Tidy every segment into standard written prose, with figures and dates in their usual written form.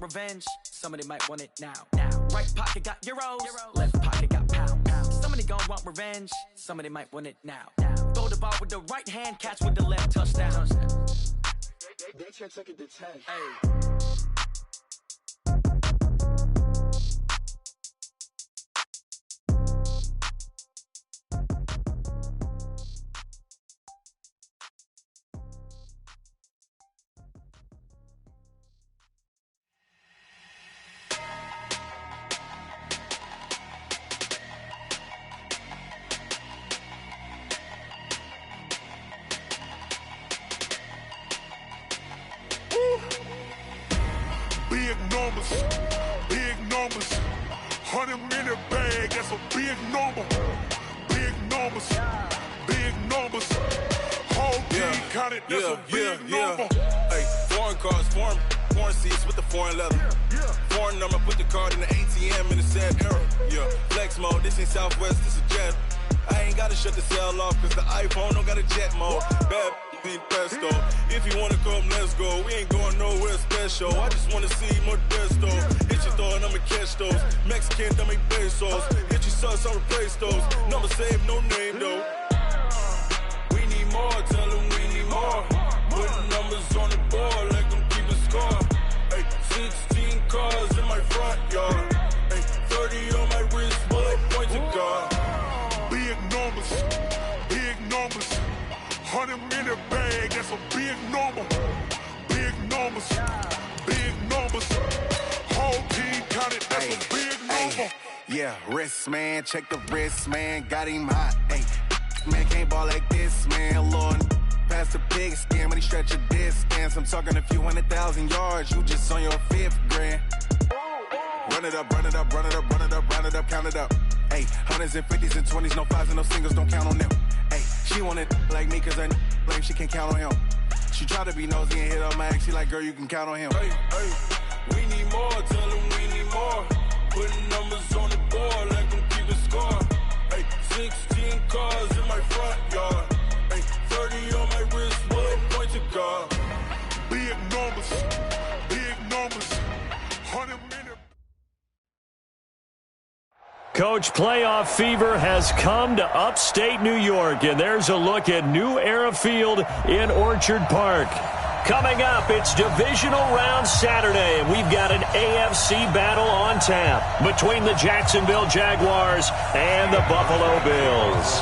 revenge, somebody might want it now. Right pocket got euros, left pocket got pounds. Somebody gon' want revenge, somebody might want it now. Throw the ball with the right hand, catch with the left, touchdown. They took it to 10. Hey. Big numbers, 100-minute bag, that's a big number. Big numbers, whole team counted, that's a big number. Hey, foreign cars, foreign seats with the foreign leather. Foreign number, put the card in the ATM in the sad era. Yeah, flex mode, this ain't Southwest, this a jet. I ain't gotta shut the cell off, cause the iPhone don't got a jet mode. Bad need pesto. If you wanna come, let's go. We ain't going nowhere special. I just wanna see more desto. Hit your throw and I'ma catch those. Mexican, I make pesos. Hit your sauce, I'll replace those. Number save, no name though. We need more, tell them we need more. Putting numbers on the board, let them keep a score. Hey, 16 cars in my front yard. Hey, 30 on my wrist, bullet point to God. Big numbers, 100-minute bag, that's a big number. Big numbers, whole team counted, that's a big number. Yeah, wrist man, check the wrist man, got him hot. Ay, man can't ball like this, man. Lord, past the pig skin when he stretch a distance. I'm talking a few 100,000 yards, you just on your 5th grand. Run it up, count it up. Ay, hundreds and 50s and 20s, no 5s and no singles, don't count on them. Ay, she want it like me cause her blame, she can't count on him. She try to be nosy and hit on my ex, she like, girl, you can count on him. Hey, we need more, tell them we need more. Putting numbers on the board, let them keep a score. Hey, 16 cars in my front yard. Hey, 30 on my wrist, bullet point to God. Big numbers, 100-minute. Coach, playoff fever has come to upstate New York, and there's a look at New Era Field in Orchard Park. Coming up, it's divisional round Saturday, and we've got an AFC battle on tap between the Jacksonville Jaguars and the Buffalo Bills.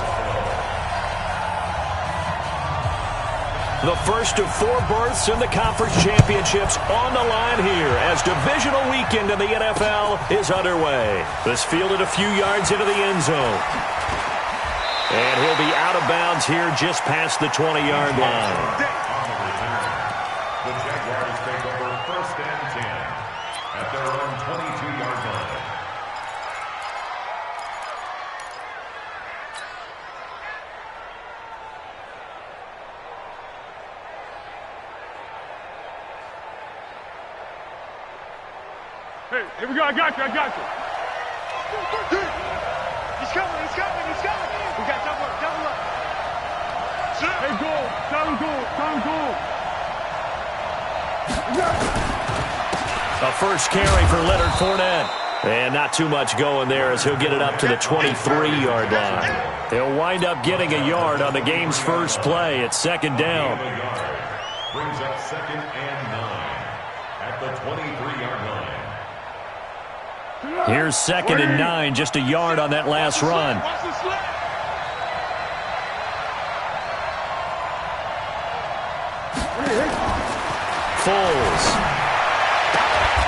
The first of 4 berths in the conference championships on the line here as divisional weekend in the NFL is underway. This fielded a few yards into the end zone. And he'll be out of bounds here just past the 20-yard line. The Jaguars take over 1st and 10 at their own 22-yard line. Hey, here we go. I got you. He's coming. We got double up. Hey, goal. Down goal. A first carry for Leonard Fournette. And not too much going there as he'll get it up to the 23-yard line. He'll wind up getting a yard on the game's first play. It's 2nd down. Brings up 2nd and 9 at the 23-yard line. Here's 2nd and 9, just a yard on that last run. Foles.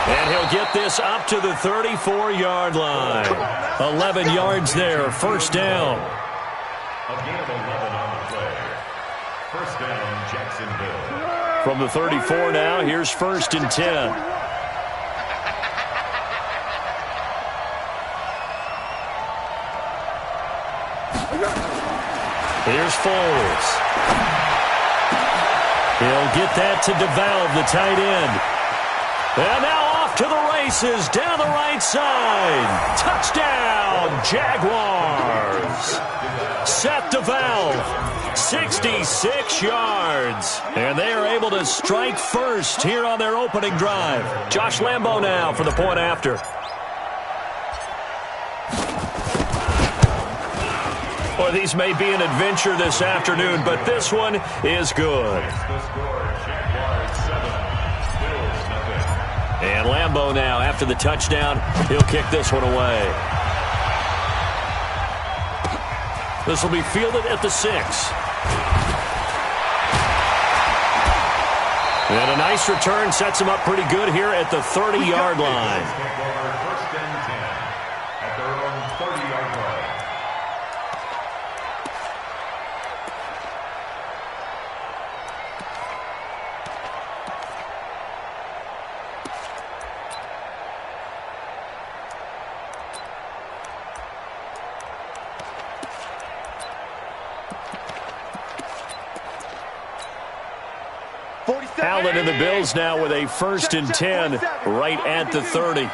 And he'll get this up to the 34-yard line. 11 yards there, 1st down. A gain of 11 on the play. 1st down, Jacksonville. From the 34 now, here's 1st and 10. Here's Foles. He'll get that to DeValve, the tight end. And now off to the races down the right side. Touchdown, Jaguars. Seth DeValve 66 yards. And they are able to strike first here on their opening drive. Josh Lambo now for the point after. Well, these may be an adventure this afternoon, but this one is good. And Lambo now, after the touchdown, he'll kick this one away. This will be fielded at the 6. And a nice return sets him up pretty good here at the 30-yard line. First and 10 at their own 30-yard line. Allen and the Bills now with a 1st and 10 right at the 30.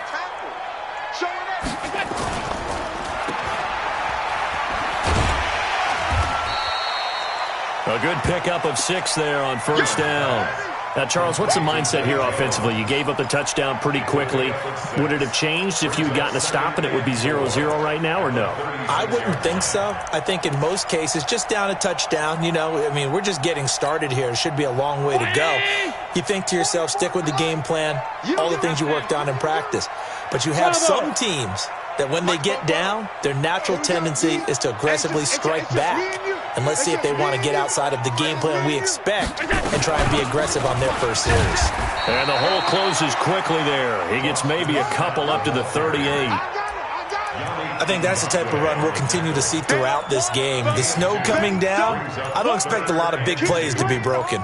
A good pickup of 6 there on 1st down. Now, Charles, what's the mindset here offensively? You gave up the touchdown pretty quickly. Would it have changed if you had gotten a stop and it would be 0-0 right now, or no? I wouldn't think so. I think in most cases, just down a touchdown, you know, I mean, we're just getting started here. It should be a long way to go. You think to yourself, stick with the game plan, all the things you worked on in practice. But you have some teams that when they get down, their natural tendency is to aggressively strike back. And let's see if they want to get outside of the game plan we expect and try and be aggressive on their first series. And the hole closes quickly there. He gets maybe a couple up to the 38. I think that's the type of run we'll continue to see throughout this game. The snow coming down, I don't expect a lot of big plays to be broken.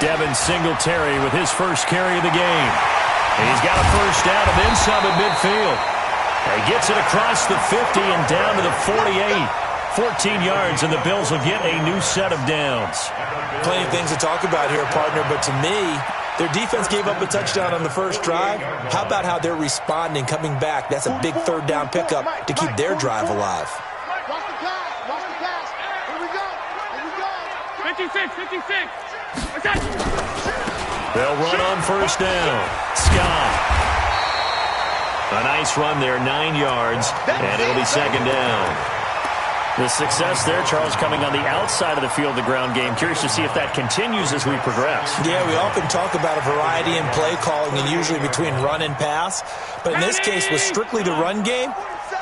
Devin Singletary with his first carry of the game. He's got a first down and then some at midfield. He gets it across the 50 and down to the 48. 14 yards, and the Bills will get a new set of downs. Plenty of things to talk about here, partner, but to me, their defense gave up a touchdown on the first drive. How about how they're responding, coming back? That's a big 3rd down pickup to keep their drive alive. Watch the pass. Here we go. 56. They'll run on 1st down. Scott. A nice run there, 9 yards, and it'll be 2nd down. The success there, Charles, coming on the outside of the field, the ground game. Curious to see if that continues as we progress. Yeah, we often talk about a variety in play calling and usually between run and pass. But in this case, with strictly the run game,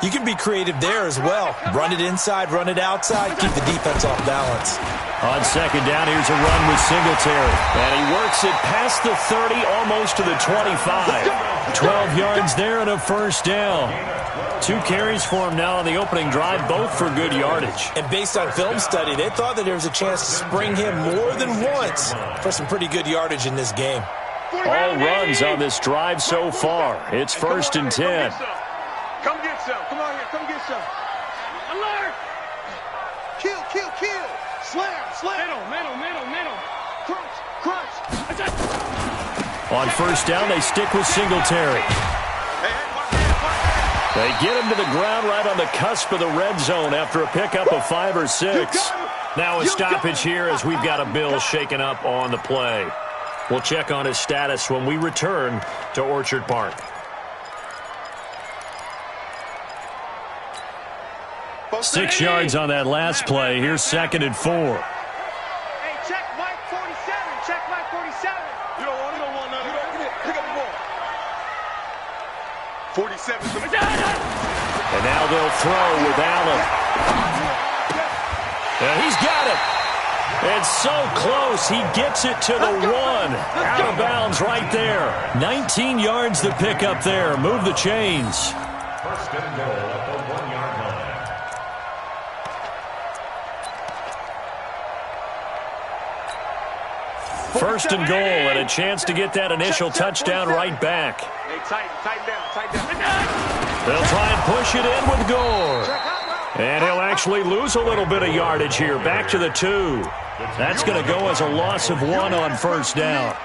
you can be creative there as well. Run it inside, run it outside, keep the defense off balance. On 2nd down, here's a run with Singletary. And he works it past the 30, almost to the 25. 12 yards there and a 1st down. 2 carries for him now on the opening drive, both for good yardage. And based on film study, they thought that there was a chance to spring him more than once for some pretty good yardage in this game. All runs on this drive so far. It's 1st and 10. Come get some. Come on here. Come get some. Alert! Kill. Slam. Middle. Crunch. On 1st down, they stick with Singletary. They get him to the ground right on the cusp of the red zone after a pickup of 5 or 6. Now a stoppage here as we've got a Bill shaken up on the play. We'll check on his status when we return to Orchard Park. Six yards on that last play. Here's 2nd and 4. Hey, check Mike 47. Check Mike 47. You don't want none. Pick up the ball. 47. And now they'll throw with Allen. And he's got it. It's so close. He gets it to the 1. Out of bounds right there. 19 yards to pick up there. Move the chains. 1st and goal at the 1-yard line. First and goal, and a chance to get that initial touchdown right back. Hey, tighten down. They'll try and push it in with Gore. And he'll actually actually lose a little bit of yardage here. Back to the 2. That's going to go as a loss of 1 on first down.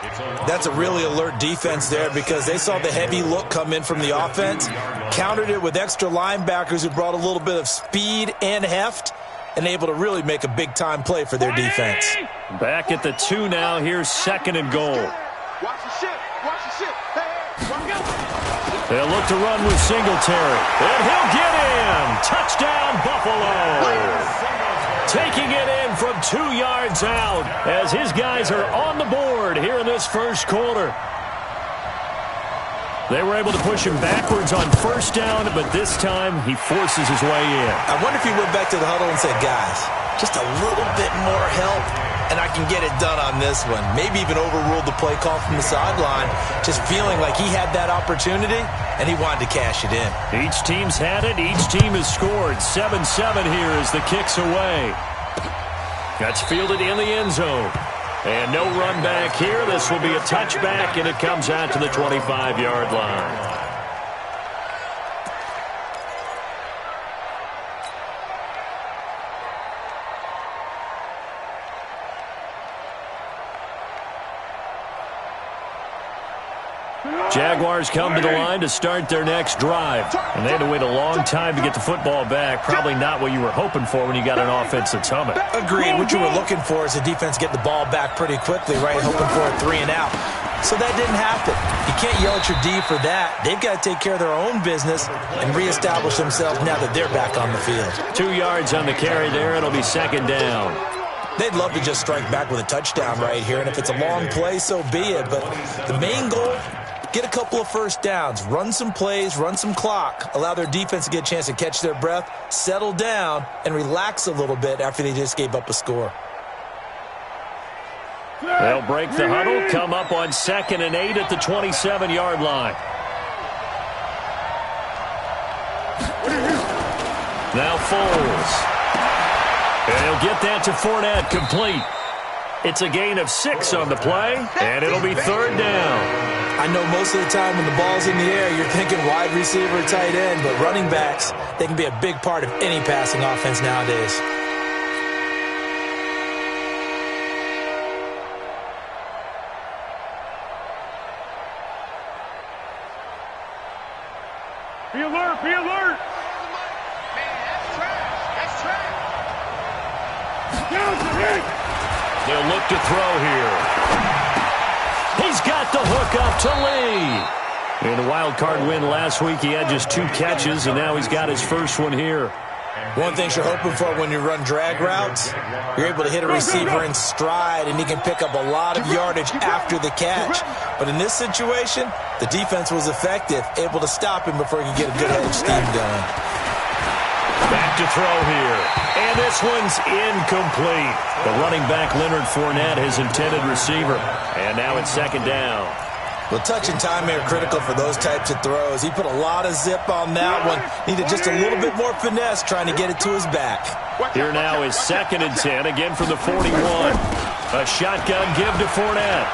That's a really alert defense there because they saw the heavy look come in from the offense, countered it with extra linebackers who brought a little bit of speed and heft, and able to really make a big-time play for their defense. Back at the 2 now. Here's 2nd and goal. Watch the shit. Watch the shit. Hey, watch out. They'll look to run with Singletary. And he'll get in. Touchdown, Buffalo. Taking it in from 2 yards out as his guys are on the board here in this first quarter. They were able to push him backwards on first down, but this time he forces his way in. I wonder if he went back to the huddle and said, guys, just a little bit more help, and I can get it done on this one. Maybe even overruled the play call from the sideline, just feeling like he had that opportunity, and he wanted to cash it in. Each team's had it. Each team has scored. 7-7 here as the kick's away. That's fielded in the end zone. And no run back here. This will be a touchback, and it comes out to the 25-yard line. Jaguars come to the line to start their next drive. And they had to wait a long time to get the football back. Probably not what you were hoping for when you got an offense that's humming. Agreed. What you were looking for is the defense get the ball back pretty quickly, right? Hoping for a 3 and out. So that didn't happen. You can't yell at your D for that. They've got to take care of their own business and reestablish themselves now that they're back on the field. 2 yards on the carry there. It'll be 2nd down. They'd love to just strike back with a touchdown right here, and if it's a long play, so be it. But the main goal, get a couple of first downs, run some plays, run some clock, allow their defense to get a chance to catch their breath, settle down, and relax a little bit after they just gave up a score. They'll break the huddle, come up on 2nd and 8 at the 27-yard line. Now Foles. And he'll get that to Fournette, complete. It's a gain of 6 on the play, and it'll be 3rd down. I know most of the time when the ball's in the air, you're thinking wide receiver, tight end, but running backs, they can be a big part of any passing offense nowadays. Be alert, be alert. They'll look to throw here. He's got the hook up to Lee. In the wild card win last week, he had just 2 catches, and now he's got his first one here. One thing you're hoping for when you run drag routes, you're able to hit a receiver in stride, and he can pick up a lot of yardage after the catch. But in this situation, the defense was effective, able to stop him before he could get a good head of steam going. Back to throw here. And this one's incomplete. The running back, Leonard Fournette, his intended receiver. And now it's 2nd down. Well, touch and timing are critical for those types of throws. He put a lot of zip on that one. Needed just a little bit more finesse trying to get it to his back. Here now is 2nd and 10, again from the 41. A shotgun give to Fournette.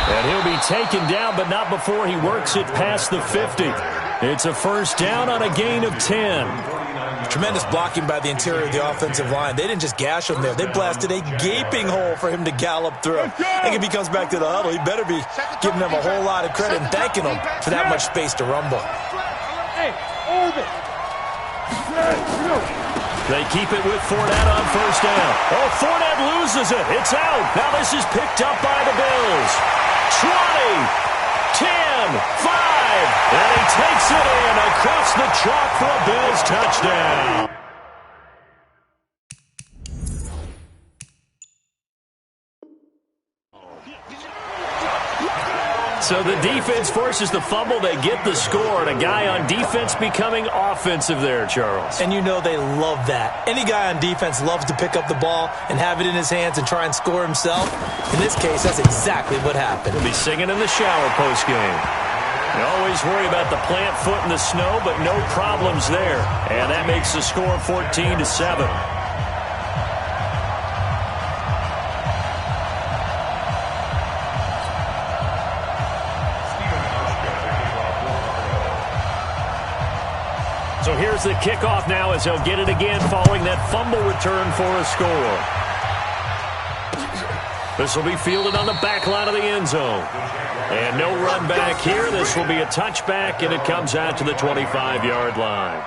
And he'll be taken down, but not before he works it past the 50. It's a first down on a gain of 10. Tremendous blocking by the interior of the offensive line. They didn't just gash him there. They blasted a gaping hole for him to gallop through. I think if he comes back to the huddle, he better be giving them a whole lot of credit and thanking them for that much space to rumble. Hey, orbit. They keep it with Fournette on first down. Oh, Fournette loses it. It's out. Now this is picked up by the Bills. 20, 10, 5. And he takes it in across the chalk for a Bills touchdown. So the defense forces the fumble. They get the score, and a guy on defense becoming offensive there, Charles. And you know they love that. Any guy on defense loves to pick up the ball and have it in his hands and try and score himself. In this case, that's exactly what happened. He'll be singing in the shower postgame. You always worry about the plant foot in the snow, but no problems there. And that makes the score 14-7. So here's the kickoff now as he'll get it again following that fumble return for a score. This will be fielded on the back line of the end zone. And no run back here. This will be a touchback, and it comes out to the 25-yard line.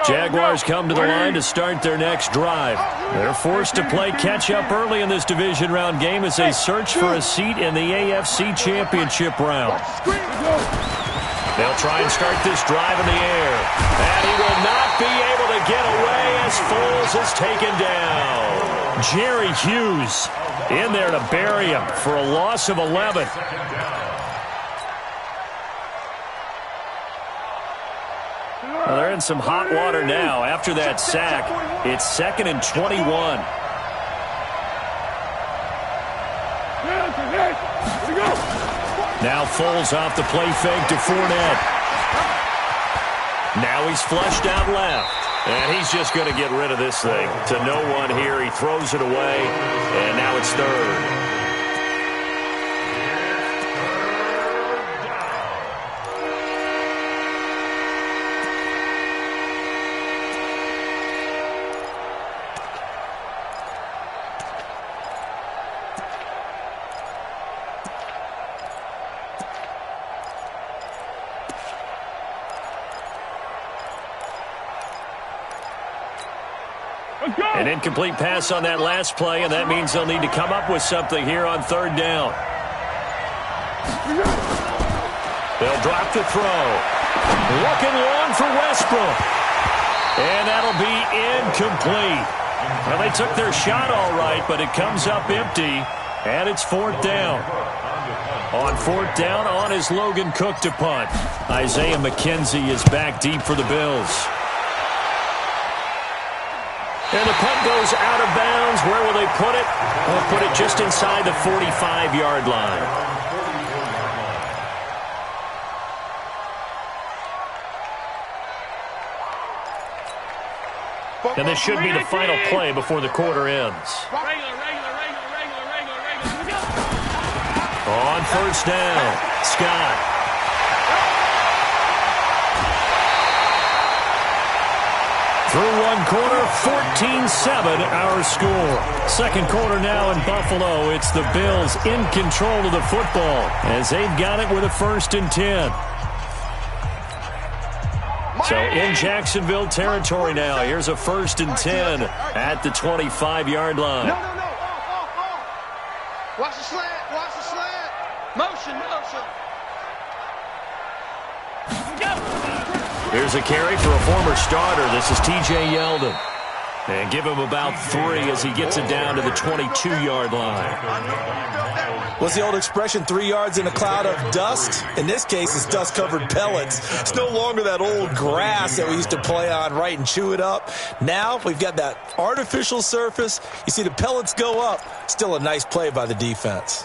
Jaguars come to the line to start their next drive. They're forced to play catch-up early in this division round game as they search for a seat in the AFC Championship round. They'll try and start this drive in the air. And he will not be able to get away as Foles is taken down. Jerry Hughes in there to bury him for a loss of 11. Well, they're in some hot water now. After that sack, it's 2nd and 21. Now Foles off the play fake to Fournette. Now he's flushed out left. And he's just going to get rid of this thing. To no one here. He throws it away. And now it's 3rd. An incomplete pass on that last play, and that means they'll need to come up with something here on 3rd down. They'll drop the throw. Looking long for Westbrook. And that'll be incomplete. Well, they took their shot all right, but it comes up empty, and it's 4th down. On 4th down, on is Logan Cook to punt. Isaiah McKenzie is back deep for the Bills. And the punt goes out of bounds. Where will they put it? They'll put it just inside the 45-yard line. And this should be the final play before the quarter ends. On 1st down, Scott. Through one quarter, 14-7 our score. Second quarter now in Buffalo. It's the Bills in control of the football as they've got it with a 1st and 10. So in Jacksonville territory now. Here's a 1st and 10 at the 25-yard line. No. Watch the slant. Watch the slant. Motion. Here's a carry for a former starter. This is T.J. Yeldon. And give him about 3 as he gets it down to the 22-yard line. What's the old expression, 3 yards in a cloud of dust? In this case, it's dust-covered pellets. It's no longer that old grass that we used to play on, right, and chew it up. Now we've got that artificial surface. You see the pellets go up. Still a nice play by the defense.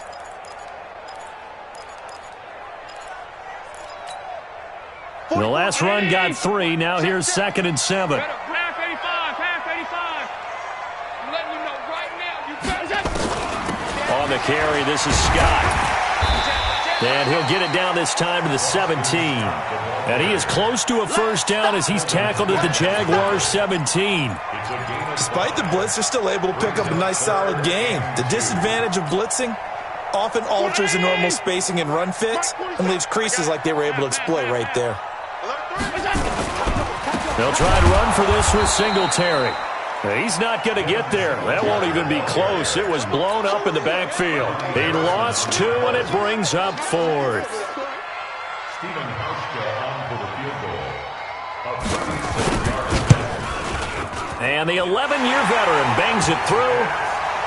The last run got 3. Now here's 2nd and 7. Half 85. I'm letting you know right now. On the carry, this is Scott. And he'll get it down this time to the 17. And he is close to a 1st down as he's tackled at the Jaguars 17. Despite the blitz, they're still able to pick up a nice solid gain. The disadvantage of blitzing often alters the normal spacing and run fits and leaves creases like they were able to exploit right there. They'll try to run for this with Singletary. He's not going to get there. That won't even be close. It was blown up in the backfield. He lost 2, and it brings up 4th. And the 11-year veteran bangs it through,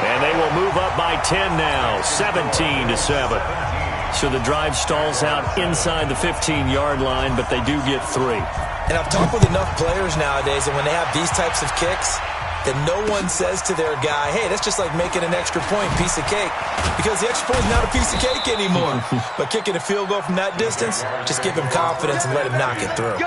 and they will move up by 10 now, 17-7. So the drive stalls out inside the 15-yard line, but they do get 3. And I've talked with enough players nowadays, and when they have these types of kicks, that no one says to their guy, hey, that's just like making an extra point, piece of cake. Because the extra point is not a piece of cake anymore. But kicking a field goal from that distance, just give him confidence and let him knock it through.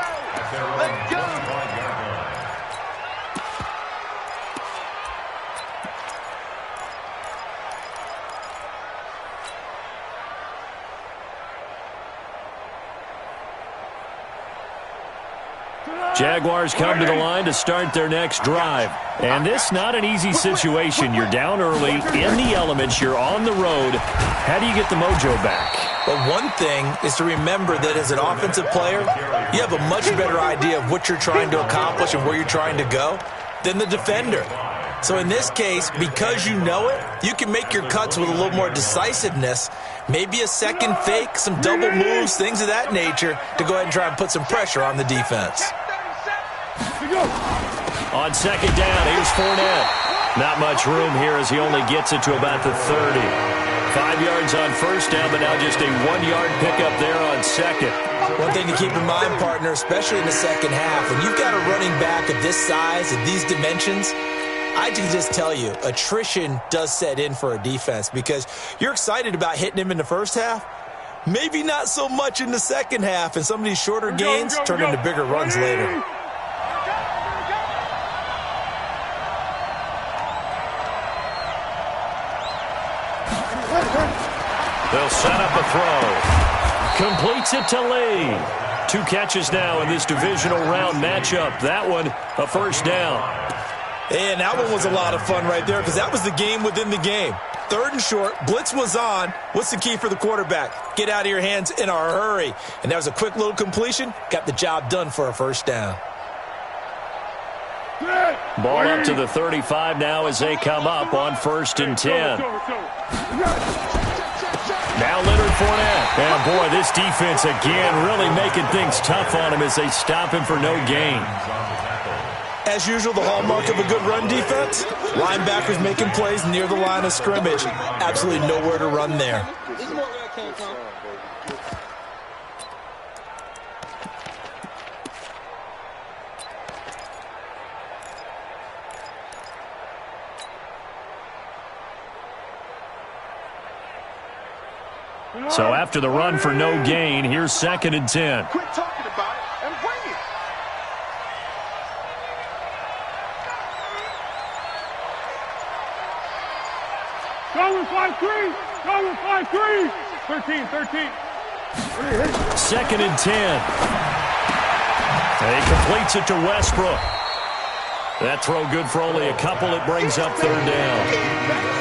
Jaguars come to the line to start their next drive. And this not an easy situation. You're down early, in the elements, you're on the road. How do you get the mojo back? Well, one thing is to remember that as an offensive player, you have a much better idea of what you're trying to accomplish and where you're trying to go than the defender. So in this case, because you know it, you can make your cuts with a little more decisiveness, maybe a second fake, some double moves, things of that nature, to go ahead and try and put some pressure on the defense. On second down, here's Fournette. Not much room here as he only gets it to about the 30. 5 yards on first down, but now just a 1-yard pickup there on second. One thing to keep in mind, partner, especially in the second half, when you've got a running back of this size, of these dimensions, I can just tell you, attrition does set in for a defense because you're excited about hitting him in the first half, maybe not so much in the second half, and some of these shorter gains turn into bigger runs later. They'll set up a throw. Completes it to Lee. 2 catches now in this divisional round matchup. That one, a first down. And that one was a lot of fun right there because that was the game within the game. 3rd and short, blitz was on. What's the key for the quarterback? Get out of your hands in a hurry. And that was a quick little completion. Got the job done for a first down. Ball up to the 35 now as they come up on 1st and 10. Now Leonard Fournette. And boy, this defense again really making things tough on him as they stop him for no gain. As usual, the hallmark of a good run defense, linebackers making plays near the line of scrimmage. Absolutely nowhere to run there. So after the run for no gain, here's 2nd and 10. Quit talking about it and bring it. Go with 5-3. Go with 5-3. 13. 2nd and 10. And he completes it to Westbrook. That throw good for only a couple. It brings up 3rd down.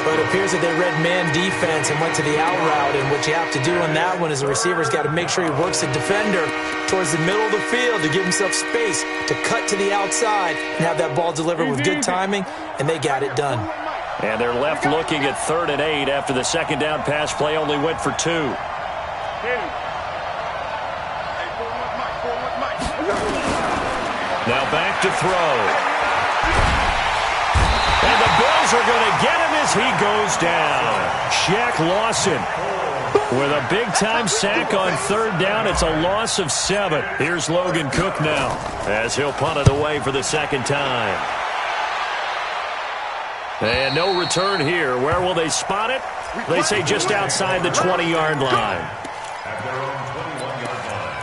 But it appears that they read man defense and went to the out route. And what you have to do on that one is the receiver's got to make sure he works the defender towards the middle of the field to give himself space to cut to the outside and have that ball delivered with good timing. And they got it done. And they're left looking at 3rd and 8 after the second down pass play only went for 2. Now back to throw. And the Bills are going to get him as he goes down. Shaq Lawson with a big-time sack on 3rd down. It's a loss of 7. Here's Logan Cook now as he'll punt it away for the 2nd time. And no return here. Where will they spot it? They say just outside the 20-yard line. At their own 21-yard line.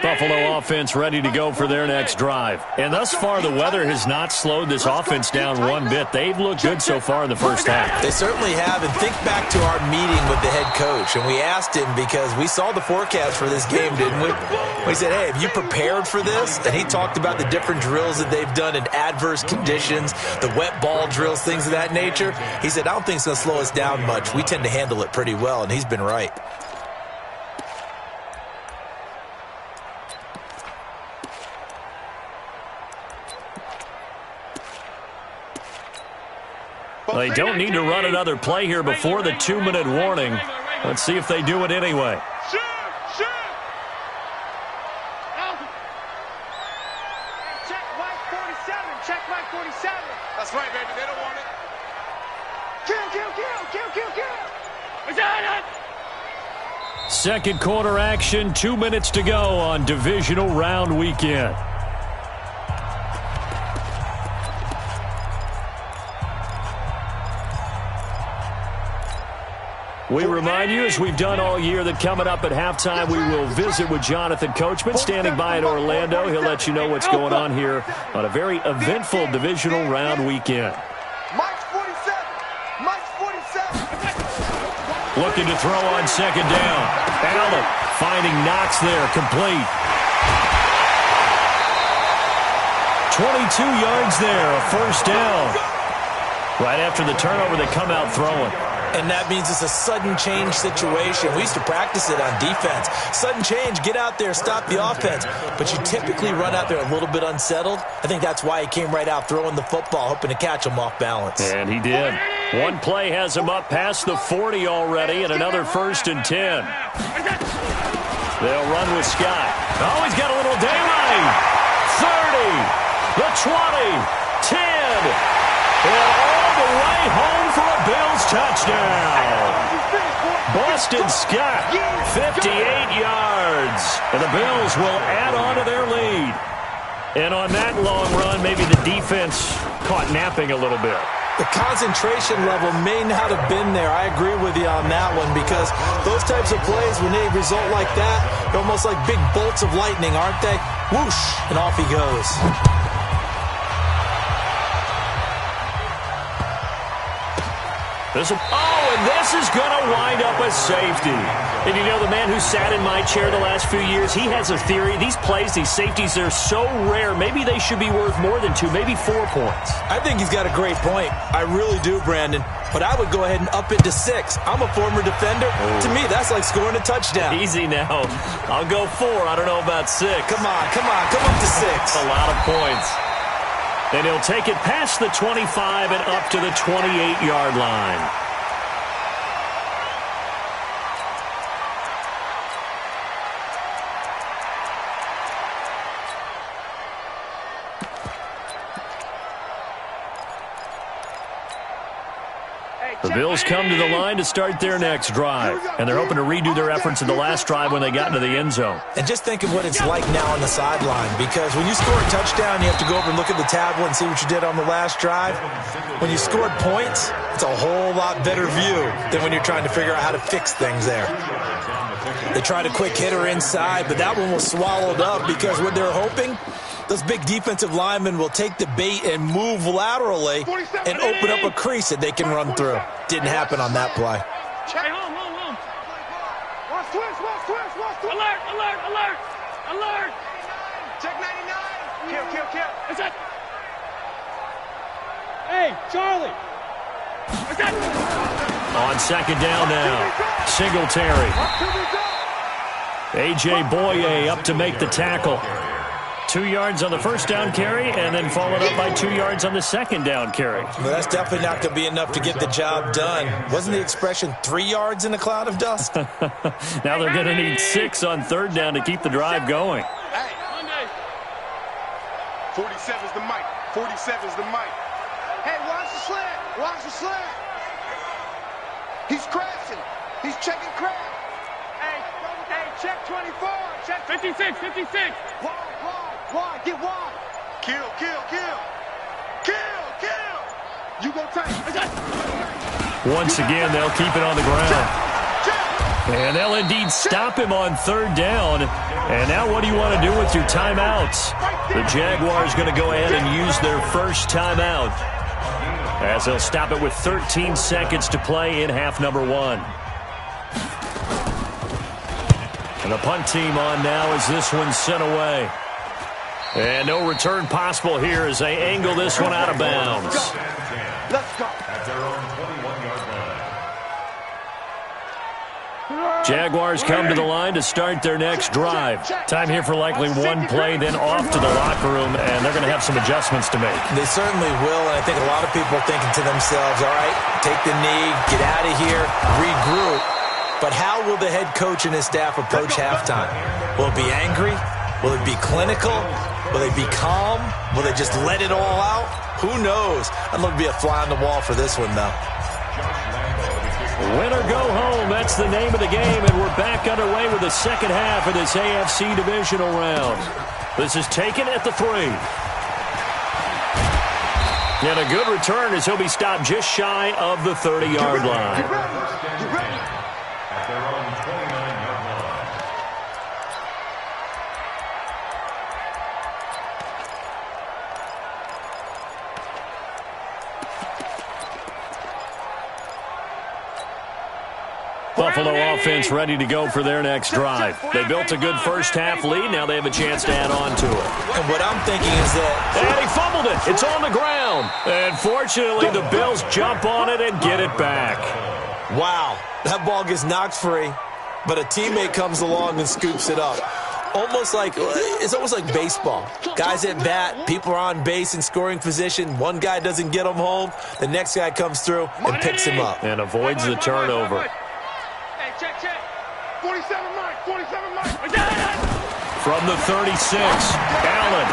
Buffalo offense ready to go for their next drive. And thus far, the weather has not slowed this offense down one bit. They've looked good so far in the first half. They certainly have. And think back to our meeting with the head coach. And we asked him because we saw the forecast for this game, didn't we? We said, hey, have you prepared for this? And he talked about the different drills that they've done in adverse conditions, the wet ball drills, things of that nature. He said, I don't think it's going to slow us down much. We tend to handle it pretty well, and he's been right. They don't need to run another play here before the 2-minute warning. Let's see if they do it anyway. Shoot! Check Mike 47. Check Mike 47. That's right, baby. They don't want it. Kill. Second quarter action, 2 minutes to go on divisional round weekend. We remind you, as we've done all year, that coming up at halftime, we will visit with Jonathan Coachman, standing by in Orlando. He'll let you know what's going on here on a very eventful divisional round weekend. Mike's 47. Mike's Looking to throw on second down. Allen finding Knox there, complete. 22 yards there, a first down. Right after the turnover, they come out throwing. And that means it's a sudden change situation. We used to practice it on defense. Sudden change, get out there, stop the offense. But you typically run out there a little bit unsettled. I think that's why he came right out throwing the football, hoping to catch him off balance. And he did. One play has him up past the 40 already, and another 1st and 10. They'll run with Scott. Oh, he's got a little daylight. 30, the 20, 10. And all the way home for a Bills touchdown. Boston Scott, 58 yards. And the Bills will add on to their lead. And on that long run, maybe the defense caught napping a little bit. The concentration level may not have been there. I agree with you on that one because those types of plays, when they result like that, they're almost like big bolts of lightning, aren't they? Whoosh, and off he goes. And this is going to wind up a safety. And you know, the man who sat in my chair the last few years, he has a theory. These plays, these safeties, they're so rare. Maybe they should be worth more than 2, maybe 4 points. I think he's got a great point. I really do, Brandon. But I would go ahead and up it to 6. I'm a former defender. Oh. To me, that's like scoring a touchdown. Easy now. I'll go 4. I don't know about 6. Come on. Come up to 6. A lot of points. And he'll take it past the 25 and up to the 28-yard line. The Bills come to the line to start their next drive, and they're hoping to redo their efforts in the last drive when they got into the end zone. And just think of what it's like now on the sideline, because when you score a touchdown, you have to go over and look at the tablet and see what you did on the last drive. When you scored points, it's a whole lot better view than when you're trying to figure out how to fix things there. They tried a quick hitter inside, but that one was swallowed up because what they're hoping, those big defensive linemen will take the bait and move laterally and open up a crease that they can run through. Didn't happen on that play. Hey, home. Watch twist. Alert. Check 99. Kill. Is that? Hey, Charlie. Is that? On second down now, Singletary. A.J. Boye up to make the tackle. 2 yards on the first down carry, and then followed up by 2 yards on the second down carry. Well, that's definitely not going to be enough to get the job done. Wasn't the expression 3 yards in a cloud of dust? Now they're going to need 6 on third down to keep the drive going. Hey, 47's the mic. 47's the mic. Hey, watch the slant. He's crashing. He's checking crash. Hey, check 24. Check 56. Wide, get wide. Kill. You go tight. Once again, they'll keep it on the ground. And they'll indeed stop him on third down. And now what do you want to do with your timeouts? The Jaguars going to go ahead and use their first timeout, as they'll stop it with 13 seconds to play in half number 1. And the punt team on now as this one's sent away. And no return possible here as they angle this one out of bounds. Let's go. At their own 21-yard line. Jaguars come to the line to start their next drive. Time here for likely one play, then off to the locker room, and they're going to have some adjustments to make. They certainly will, and I think a lot of people are thinking to themselves, all right, take the knee, get out of here, regroup. But how will the head coach and his staff approach halftime? Will it be angry? Will it be clinical? Will they be calm? Will they just let it all out? Who knows? I'd love to be a fly on the wall for this one, though. Win or go home, that's the name of the game, and we're back underway with the second half of this AFC divisional round. This is taken at the 3. And a good return as he'll be stopped just shy of the 30-yard line. At their own 29-yard line. Buffalo offense ready to go for their next drive. They built a good first-half lead. Now they have a chance to add on to it. And what I'm thinking is that... And he fumbled it. It's on the ground. And fortunately, the Bills jump on it and get it back. Wow, that ball gets knocked free, but a teammate comes along and scoops it up. It's almost like baseball. Guys at bat, people are on base in scoring position. One guy doesn't get him home. The next guy comes through and picks him up. And avoids the turnover. Hey, check. 47 Mike. From the 36, Allen.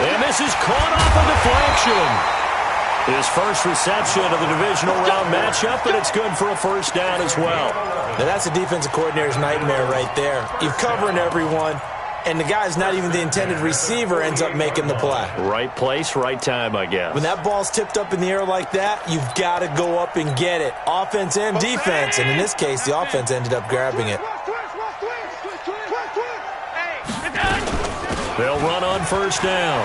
And this is caught off a deflection. His first reception of the divisional round matchup, but it's good for a first down as well. Now that's a defensive coordinator's nightmare right there. You're covering everyone, and the guy's not even the intended receiver ends up making the play. Right place, right time, I guess. When that ball's tipped up in the air like that, you've got to go up and get it. Offense and defense, and in this case, the offense ended up grabbing it. They'll run on first down.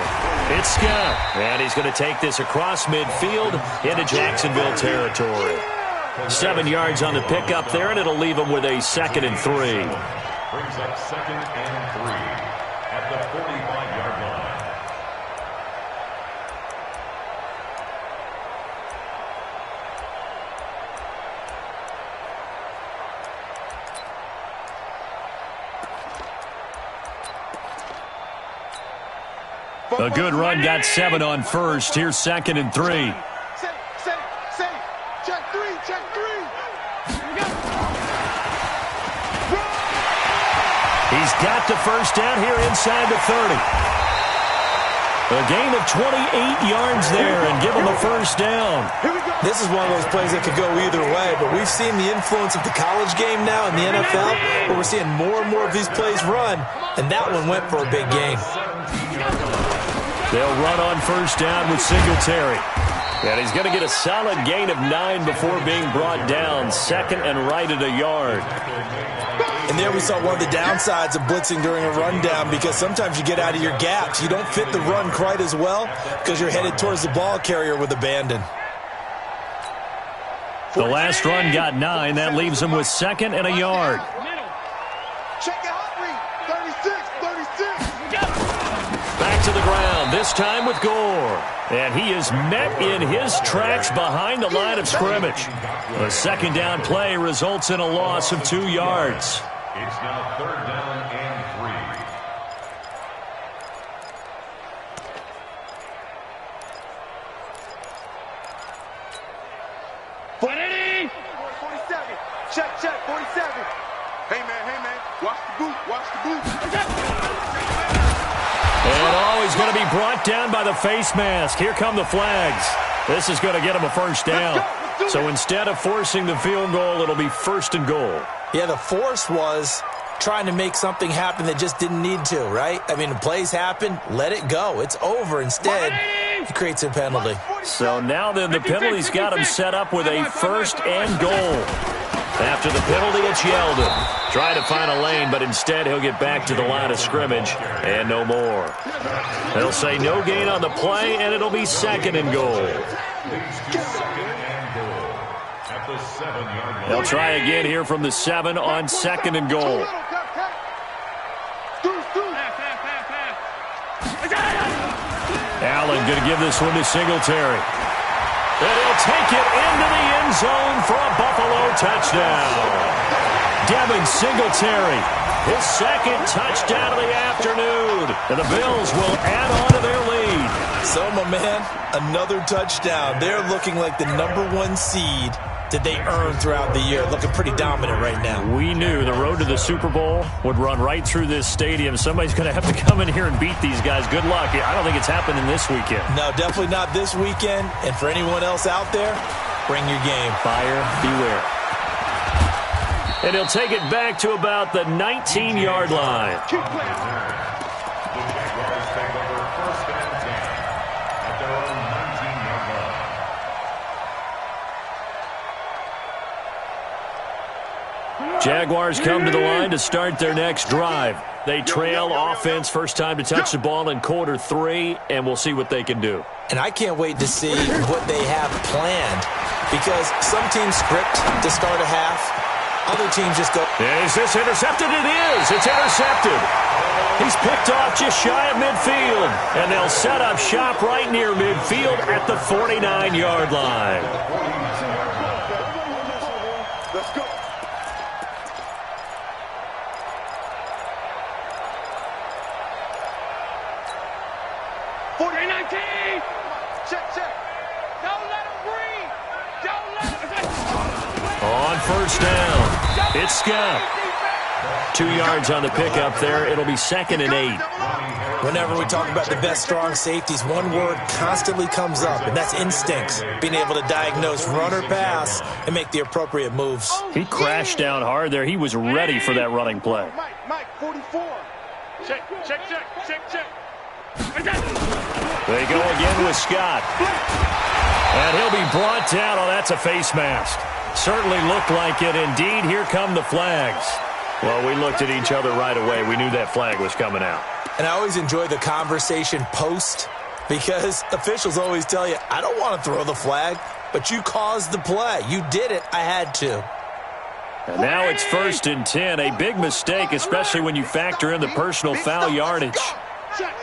It's Scott, and he's going to take this across midfield into Jacksonville territory. 7 yards on the pickup there, and it'll leave him with a 2nd and 3. Brings up 2nd and 3 at the 45-yard line. A good run, got 7 on first. Here's 2nd and 3. Check three. He's got the first down here inside the 30. A gain of 28 yards there and give him a first down. This is one of those plays that could go either way, but we've seen the influence of the college game now in the NFL, where we're seeing more and more of these plays run, and that one went for a big gain. They'll run on first down with Singletary. And he's going to get a solid gain of 9 before being brought down. 2nd and right at a yard. And there we saw one of the downsides of blitzing during a rundown, because sometimes you get out of your gaps. You don't fit the run quite as well because you're headed towards the ball carrier with abandon. The last run got 9. That leaves him with 2nd and a yard. Check it out, 36. Back to the ground, this time with Gore. And he is met in his tracks behind the line of scrimmage. The 2nd down play results in a loss of 2 yards. It's now 3rd down and 3. 47. Check, 47. Hey, man. Watch the boot. And he's going to be brought down by the face mask. Here come the flags. This is going to get him a first down. So instead of forcing the field goal, it'll be 1st and goal. Yeah, the force was trying to make something happen that just didn't need to, right? I mean, the plays happen, let it go. It's over. Instead, he creates a penalty. So now then the penalty's got him set up with a 1st and goal. After the penalty, it's Yeldon. Trying to find a lane, but instead he'll get back to the line of scrimmage and no more. They'll say no gain on the play, and it'll be 2nd and goal. They'll try again here from the 7 on 2nd and goal. Allen going to give this one to Singletary. And he'll take it into the end zone for a Buffalo touchdown. Devin Singletary, his 2nd touchdown of the afternoon. And the Bills will add on to their lead. So, my man, another touchdown. They're looking like the #1 seed that they earned throughout the year. Looking pretty dominant right now. We knew the road to the Super Bowl would run right through this stadium. Somebody's going to have to come in here and beat these guys. Good luck. I don't think it's happening this weekend. No, definitely not this weekend. And for anyone else out there, bring your game. Buyer beware. And he'll take it back to about the 19-yard line. The Jaguars take over 1st and 10 at their own 19-yard line. Jaguars come to the line to start their next drive. They trail offense, first time to touch the ball in quarter 3, and we'll see what they can do. And I can't wait to see what they have planned, because some teams script to start a half, Other teams just go. Is this intercepted? It is. It's intercepted. He's picked off just shy of midfield. And they'll set up shop right near midfield at the 49-yard line. Let's go. Check. Don't let him breathe. Don't let him. On first down, it's Scott. 2 yards on the pickup there. It'll be 2nd and 8. Whenever we talk about the best strong safeties, one word constantly comes up, and that's instincts. Being able to diagnose run or pass and make the appropriate moves. He crashed down hard there. He was ready for that running play. Mike, 44. Check. They go again with Scott. And he'll be brought down. Oh, that's a face mask. Certainly looked like it. Indeed, here come the flags. Well, we looked at each other right away. We knew that flag was coming out. And I always enjoy the conversation post because officials always tell you, I don't want to throw the flag, but you caused the play. You did it. I had to. And now it's 1st and 10. A big mistake, especially when you factor in the personal foul yardage. Check.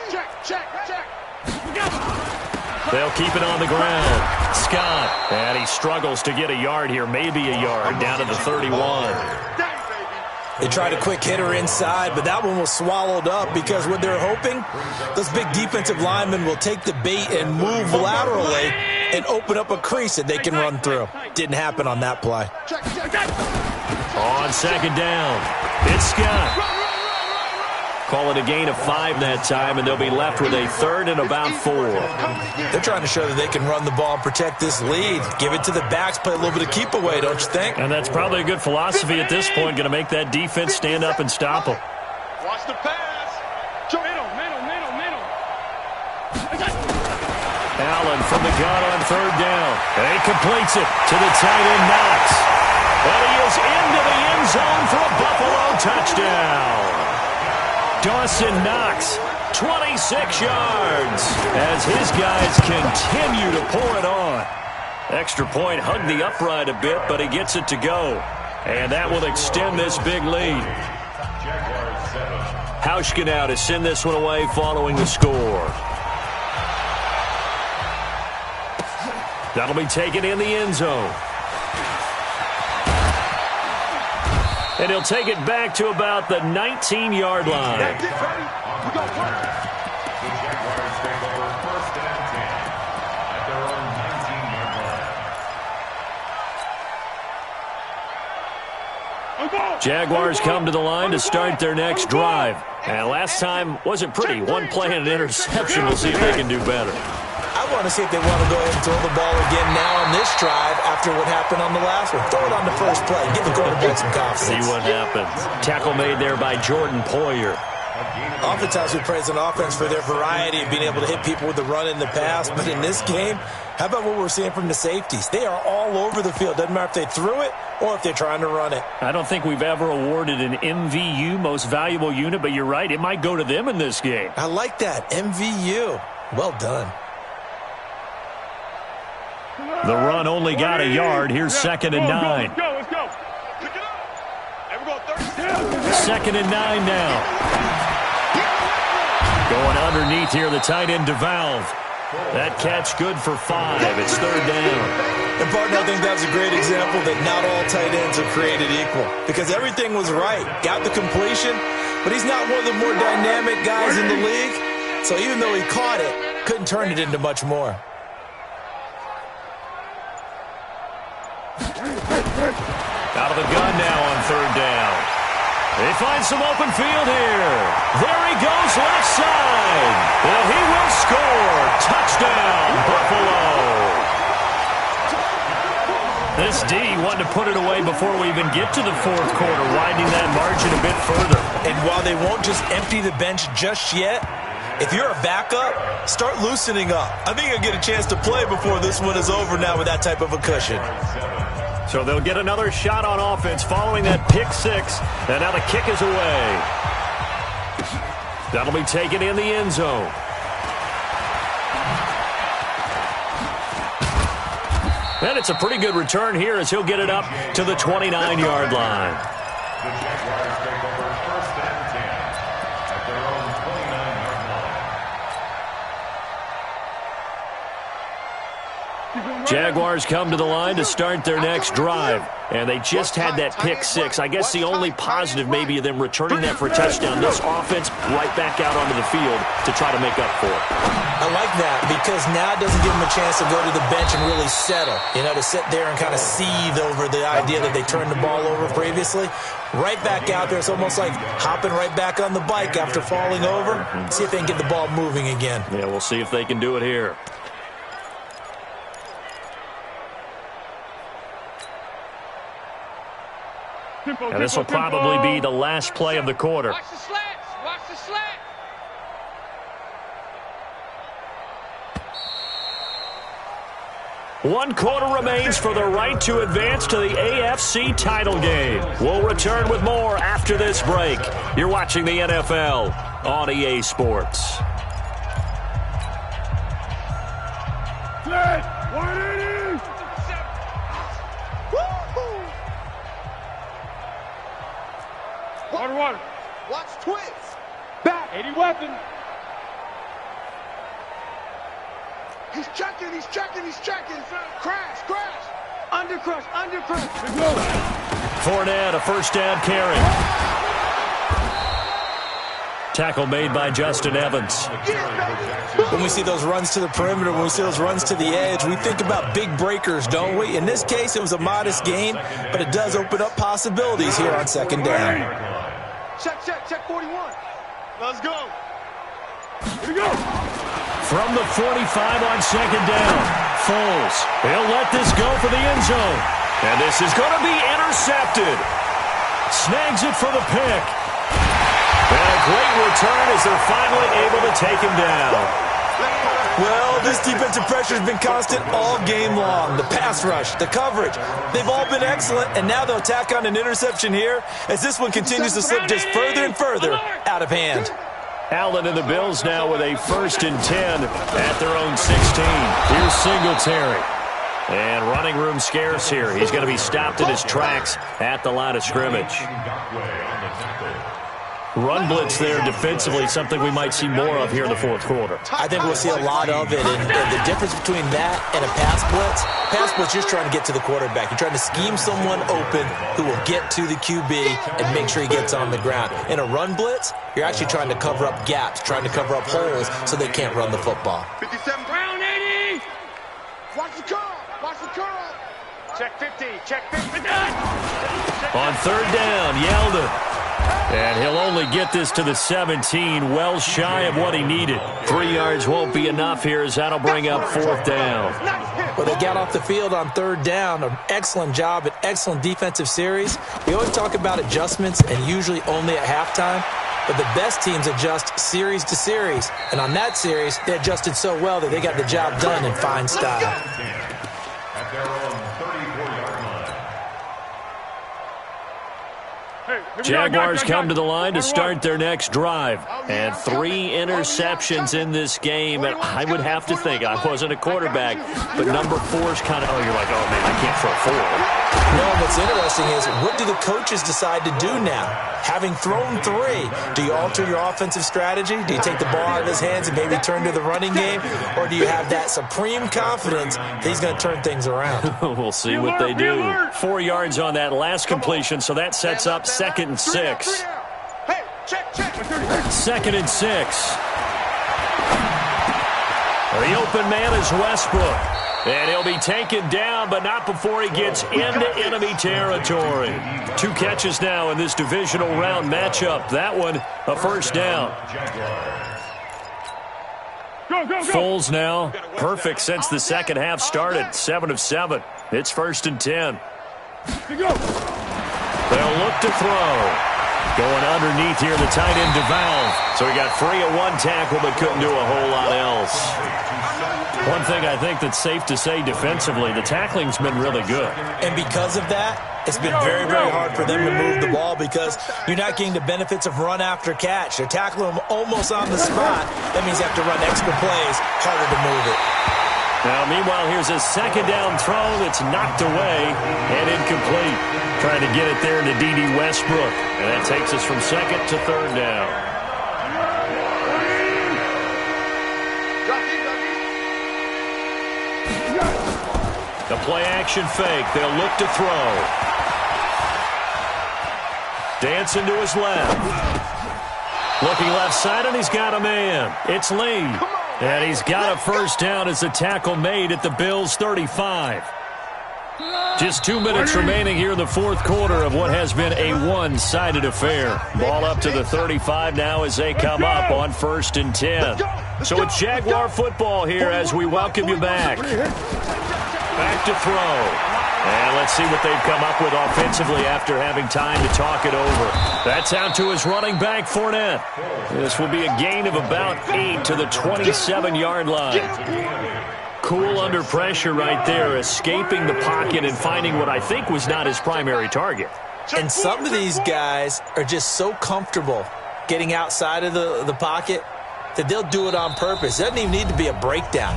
They'll keep it on the ground. Scott. And he struggles to get a yard here. Maybe a yard down to the 31. They tried a quick hitter inside, but that one was swallowed up because what they're hoping, those big defensive linemen will take the bait and move laterally and open up a crease that they can run through. Didn't happen on that play. On 2nd down, it's Scott. Call it a gain of 5 that time, and they'll be left with a 3rd and about 4. They're trying to show that they can run the ball and protect this lead. Give it to the backs, play a little bit of keep away, don't you think? And that's probably a good philosophy at this point, going to make that defense stand up and stop them. Watch the pass. Middle. Allen from the gun on 3rd down. And he completes it to the tight end, Knox. And he is into the end zone for a Buffalo touchdown. Dawson Knox, 26 yards, as his guys continue to pour it on. Extra point hugged the upright a bit, but he gets it to go. And that will extend this big lead. Hauschka now to send this one away following the score. That'll be taken in the end zone. And he'll take it back to about the 19-yard line. The Jaguars take over 1st and 10 at their own 19-yard line. Jaguars come to the line to start their next drive. And last time wasn't pretty. One play and an interception. We'll see if they can do better. I want to see if they want to go ahead and throw the ball again now on this drive after what happened on the last one. Throw it on the first play. Give the quarterback some confidence. See what happens. Tackle made there by Jordan Poyer. Oftentimes we praise an offense for their variety of being able to hit people with the run in the pass. But in this game, how about what we're seeing from the safeties? They are all over the field. Doesn't matter if they threw it or if they're trying to run it. I don't think we've ever awarded an MVU, most valuable unit, but you're right. It might go to them in this game. I like that. MVU. Well done. The run only got a yard. Here's 2nd and 9. Let's go. Pick it up. And we're going 2nd and 9 now. Going underneath here, the tight end DeValve. That catch good for 5. It's 3rd down. And, partner, I think that was a great example that not all tight ends are created equal. Because everything was right. Got the completion, but he's not one of the more dynamic guys in the league. So even though he caught it, couldn't turn it into much more. Out of the gun now on 3rd down. They find some open field here. There he goes left side. And he will score. Touchdown, Buffalo. This D wanted to put it away before we even get to the 4th quarter, widening that margin a bit further. And while they won't just empty the bench just yet, if you're a backup, start loosening up. I think you'll get a chance to play before this one is over now with that type of a cushion. So they'll get another shot on offense following that pick 6. And now the kick is away. That'll be taken in the end zone. And it's a pretty good return here as he'll get it up to the 29-yard line. The Jaguars take over 1st and 10 at their own 29-yard line. Jaguars come to the line to start their next drive. And they just had that pick six. I guess the only positive maybe of them returning that for a touchdown. This offense right back out onto the field to try to make up for it. I like that because now it doesn't give them a chance to go to the bench and really settle. You know, to sit there and kind of seethe over the idea that they turned the ball over previously. Right back out there. It's almost like hopping right back on the bike after falling over. See if they can get the ball moving again. Yeah, we'll see if they can do it here. And this will probably be the last play of the quarter. Watch the slants. Watch the slant. One quarter remains for the right to advance to the AFC title game. We'll return with more after this break. You're watching the NFL on EA Sports. Flat, 180. Water. Watch twins. Back. 80 weapon. He's checking. Crash. Undercrush. Fournette, a first down carry. Tackle made by Justin Evans. When we see those runs to the perimeter, when we see those runs to the edge, we think about big breakers, don't we? In this case, it was a modest gain, but it does open up possibilities here on second down. Check 41. Let's go. Here we go. From the 45 on second down, Foles. He'll let this go for the end zone. And this is going to be intercepted. Snags it for the pick. And a great return as they're finally able to take him down. Well, this defensive pressure has been constant all game long. The pass rush, the coverage, they've all been excellent, and now they'll tack on an interception here as this one continues to slip just further and further out of hand. Allen and the Bills now with a 1st and 10 at their own 16. Here's Singletary. And running room scarce here. He's going to be stopped in his tracks at the line of scrimmage. Run blitz there defensively, something we might see more of here in the fourth quarter. I think we'll see a lot of it, and the difference between that and a pass blitz, you're just trying to get to the quarterback. You're trying to scheme someone open who will get to the QB and make sure he gets on the ground. In a run blitz, you're actually trying to cover up gaps, trying to cover up holes so they can't run the football. 57 Brown 80. Watch the curl. Check 50. On third down, Yeldon. And he'll only get this to the 17, well shy of what he needed. 3 yards won't be enough here as that'll bring up fourth down. Well, they got off the field on third down. An excellent job, an excellent defensive series. We always talk about adjustments and usually only at halftime. But the best teams adjust series to series. And on that series, they adjusted so well that they got the job done in fine style. At their own 34-yard line. Jaguars come to the line to start their next drive. And 3 interceptions in this game. And I would have to think, I wasn't a quarterback, but number 4's kind of, you're like, oh, man, I can't throw 4. No, what's interesting is, what do the coaches decide to do now? Having thrown 3, do you alter your offensive strategy? Do you take the ball out of his hands and maybe turn to the running game? Or do you have that supreme confidence that he's going to turn things around? We'll see what they do. 4 yards on that last completion, so that sets up 2nd and 6. Hey, check. 2nd and 6. The open man is Westbrook. And he'll be taken down, but not before he gets into enemy territory. 2 catches now in this divisional round matchup. That one, a first down. Go. Foles now, perfect since the second half started. 7 of 7. It's 1st and 10. They'll look to throw. Going underneath here, the tight end DeValve. So he got free of 1 tackle, but couldn't do a whole lot else. One thing I think that's safe to say defensively, the tackling's been really good. And because of that, it's been very, very hard for them to move the ball because you're not getting the benefits of run after catch. They're tackling them almost on the spot. That means they have to run extra plays, harder to move it. Now, meanwhile, here's a second down throw that's knocked away and incomplete. Trying to get it there to D.D. Westbrook. And that takes us from second to third down. The play-action fake. They'll look to throw. Dancing to his left. Looking left side, and he's got a man. It's Lee. And he's got a first down as the tackle made at the Bills' 35. Just 2 minutes remaining here in the fourth quarter of what has been a one-sided affair. Ball up to the 35 now as they come up on 1st and 10. So it's Jaguar football here as we welcome you back. Back to throw. And let's see what they've come up with offensively after having time to talk it over. That's out to his running back, Fournette. This will be a gain of about 8 to the 27-yard line. Cool under pressure right there, escaping the pocket and finding what I think was not his primary target. And some of these guys are just so comfortable getting outside of the pocket that they'll do it on purpose. It doesn't even need to be a breakdown.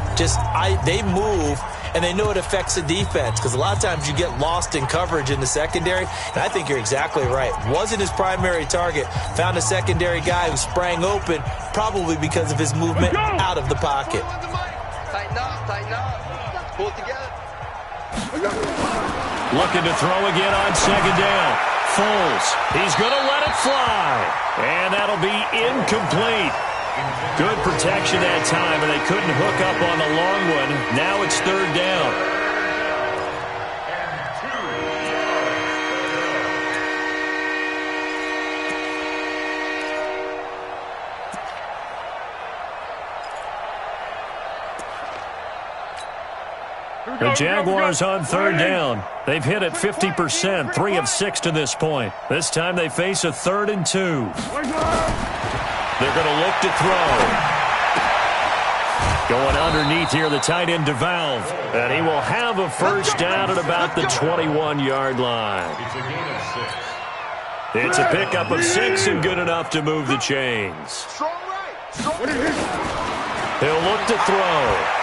They move, and they know it affects the defense because a lot of times you get lost in coverage in the secondary, and I think you're exactly right. Wasn't his primary target. Found a secondary guy who sprang open, probably because of his movement out of the pocket. Tighten up. Pull it together. Looking to throw again on second down. Foles. He's going to let it fly. And that'll be incomplete. Good protection that time, and they couldn't hook up on the long one. Now it's third down. The Jaguars on third down. They've hit it 50%, 3 of 6 to this point. This time they face a 3rd and 2. They're going to look to throw. Going underneath here, the tight end DeValve. And he will have a first down at about the 21-yard line. It's a pickup of 6 and good enough to move the chains. He'll look to throw.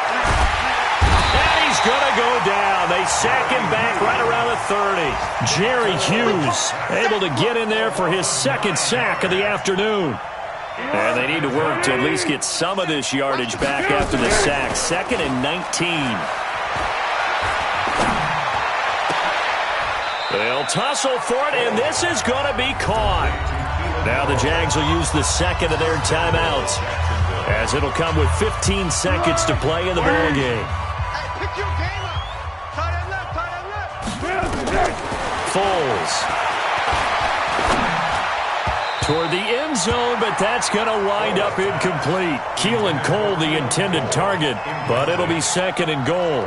Going to go down. They sack him back right around the 30. Jerry Hughes able to get in there for his second sack of the afternoon. And they need to work to at least get some of this yardage back after the sack. 2nd and 19. They'll tussle for it, and this is going to be caught. Now the Jags will use the second of their timeouts, as it'll come with 15 seconds to play in the ball game. Foles toward the end zone, but that's going to wind up incomplete. Keelan Cole, the intended target, but it'll be 2nd and goal.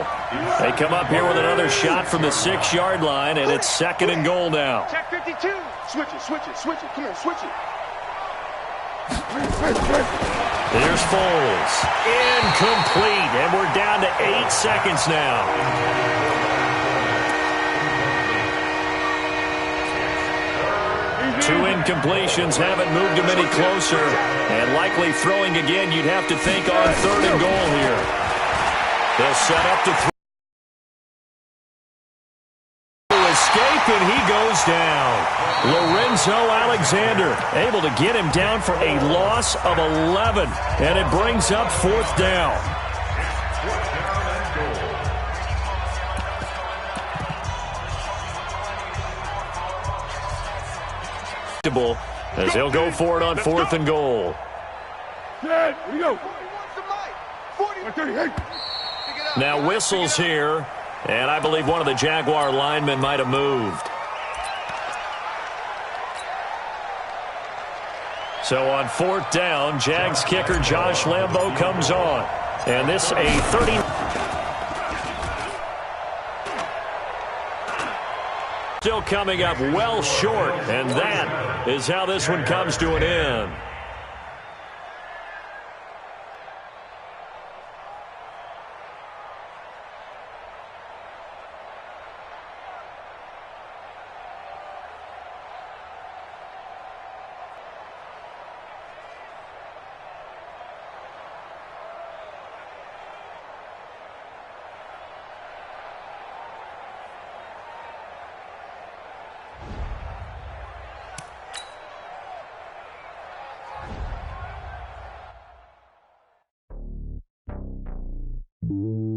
They come up here with another shot from the 6-yard line, and it's 2nd and goal now. Check 52. Switch it. Come here, switch it. There's Foles. Incomplete, and we're down to 8 seconds now. Two incompletions haven't moved him any closer, and likely throwing again, you'd have to think on 3rd and goal here. They'll set up to escape, and he goes down. Lorenzo Alexander able to get him down for a loss of 11, and it brings up 4th down. As they'll go for it on 4th and goal. Now whistles here, and I believe one of the Jaguar linemen might have moved. So on 4th down, Jags kicker Josh Lambo comes on. And this a 30. Still coming up well short, and that is how this one comes to an end. you.